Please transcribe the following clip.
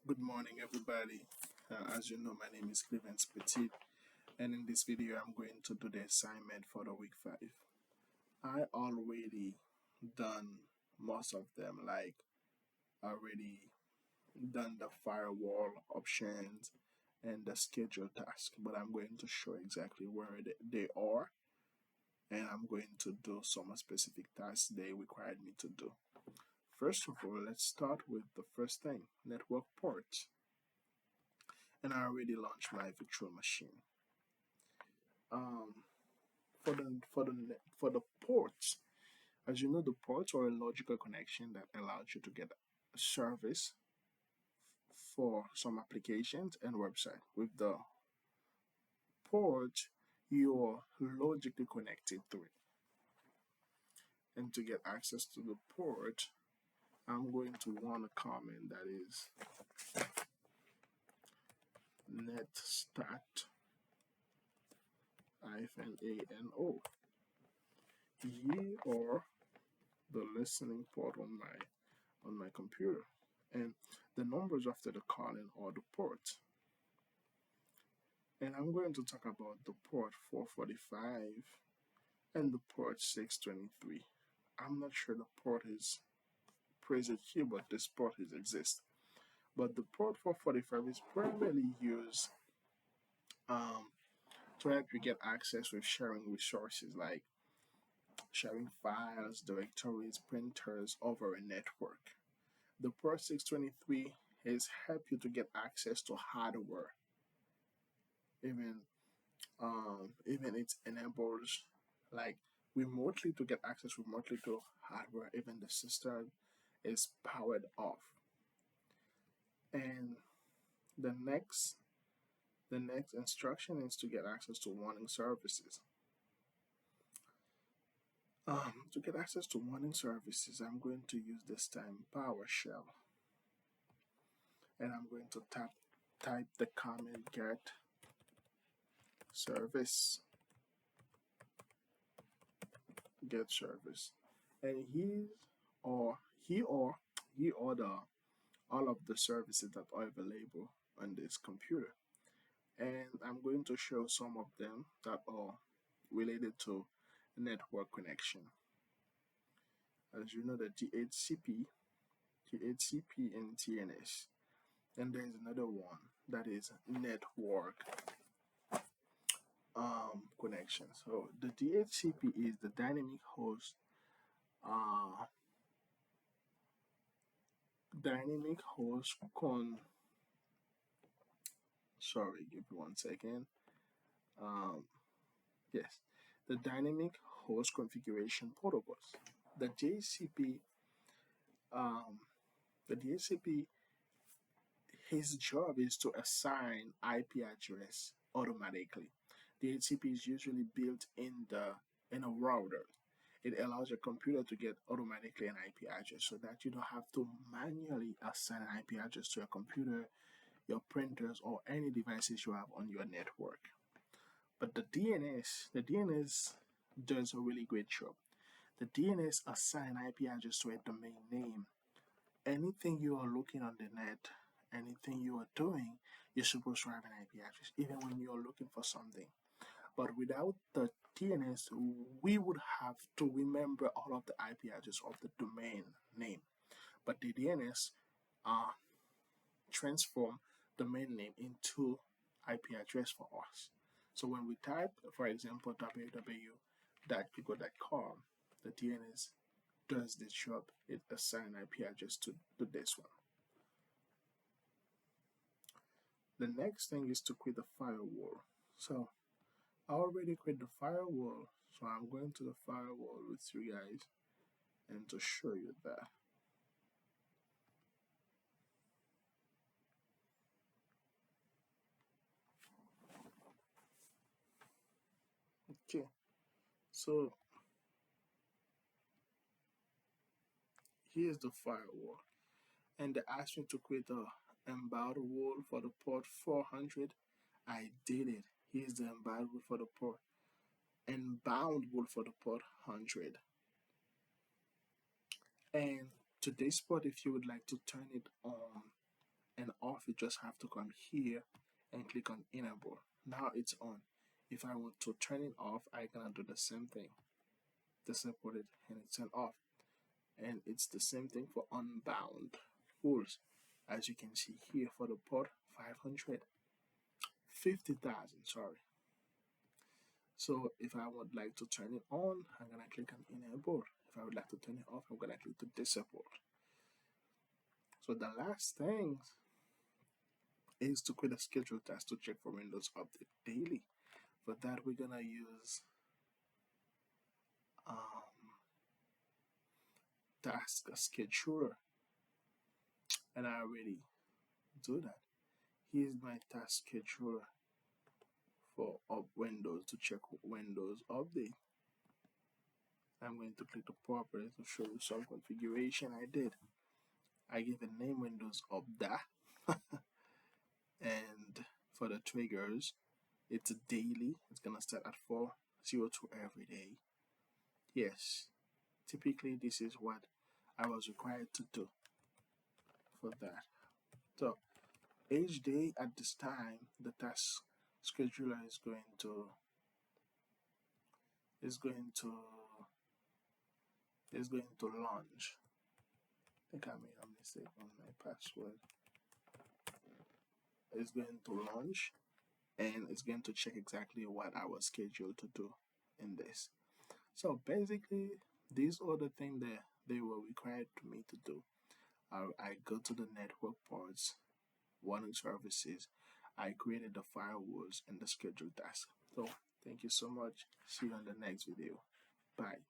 Good morning, everybody. As you know, my name is Clemens Petit, and in this video, I'm going to do the assignment for the week 5. I already done most of them, like already done the firewall options and the schedule task, but I'm going to show exactly where they are, and I'm going to do some specific tasks they required me to do. First of all, let's start with the first thing, network ports. And I already launched my virtual machine. Um, for the ports, as you know, the ports are a logical connection that allows you to get a service for some applications and website. With the port, you're logically connected to it. And to get access to the port, I'm going to want a comment that is netstat -ano. Ye are the listening port on my computer, and the numbers after the calling are the ports. And I'm going to talk about the port 445 and the port 623. I'm not sure the port is present here, but this port is exist. But the port 445 is primarily used to help you get access with sharing resources like sharing files, directories, printers over a network. The port 623 is help you to get access to hardware. Even it enables like remotely to get access remotely to hardware, even the system is powered off. And the next instruction is to get access to warning services. To get access to warning services, I'm going to use this time PowerShell, and I'm going to type the command get service, and he or the all of the services that are available on this computer. And I'm going to show some of them that are related to network connection. As you know, the DHCP and TNS. And there's another one that is network connection. So the DHCP is the dynamic host uh, sorry, give me 1 second. Yes, the dynamic host configuration protocols. The DHCP, um, the DHCP, his job is to assign IP address automatically. The DHCP is usually built in a router. It allows your computer to get automatically an IP address so that you don't have to manually assign an IP address to your computer, your printers, or any devices you have on your network. But the DNS does a really great job. The DNS assign IP address to a domain name. Anything you are looking on the net, anything you are doing, you're supposed to have an IP address, even when you're looking for something. But without the DNS, we would have to remember all of the IP address of the domain name. But the DNS transform domain name into IP address for us. So when we type, for example, www.google.com, the DNS does this job. It assigns IP address to this one. The next thing is to create the firewall. So I already created the firewall, so I'm going to the firewall with you guys and to show you that. Okay, so here's the firewall, and they asked me to create a embed wall for the port 400. I did it. Here's the embed wall for the port and bound wall for the port 100. And to this port, if you would like to turn it on and off, off, you just have to come here and click on enable. Now it's on. If I want to turn it off, I gonna do the same thing. Disable it and it's turned off. And it's the same thing for unbound rules. As you can see here for the port 550,000, sorry. So if I would like to turn it on, I'm gonna click on enable. If I would like to turn it off, I'm gonna click to disable. So the last thing is to create a schedule task to check for Windows Update daily. For that, we're gonna use task scheduler, and I already do that. Here's my task scheduler for Windows to check Windows Update. I'm going to click the properties to show you some configuration I did. I give a name Windows Update, and for the triggers, it's a daily. It's gonna start at 4:02 every day. Yes, typically this is what I was required to do for that. So each day at this time, the task scheduler is going to launch. I think I made a mistake on my password. It's going to launch and it's going to check exactly what I was scheduled to do in this. So basically, these are the things that they were required to me to do. I go to the network ports, running services. I created the firewalls and the schedule task. So thank you so much. See you on the next video. Bye.